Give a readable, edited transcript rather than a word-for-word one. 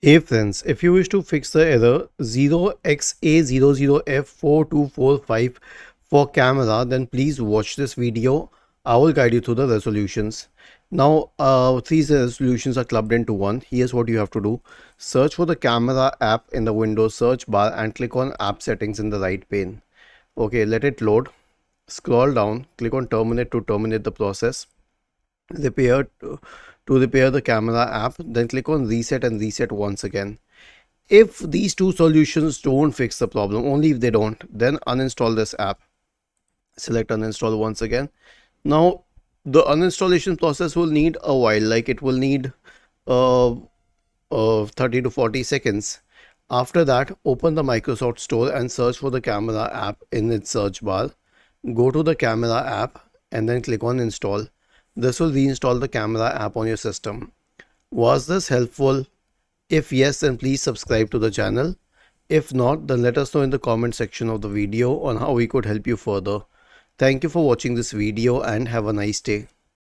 Hey friends, if you wish to fix the error 0xA00F4245 for camera, then please watch this video. I will guide you through the resolutions. Now, three resolutions are clubbed into one. Here's what you have to do. Search for the camera app in the Windows search bar and click on app settings in the right pane. Okay, let it load. Scroll down, click on terminate to terminate the process. Repair to repair the camera app, then click on reset and reset once again. If these two solutions don't fix the problem, only if they don't, then uninstall this app. Select uninstall once again. Now the uninstallation process will need a while, like it will need 30 to 40 seconds. After that, open the Microsoft Store and search for the camera app in its search bar. Go to the camera app and then click on install. This will reinstall the camera app on your system. Was this helpful? If yes, then please subscribe to the channel. If not, then let us know in the comment section of the video on how we could help you further. Thank you for watching this video and have a nice day.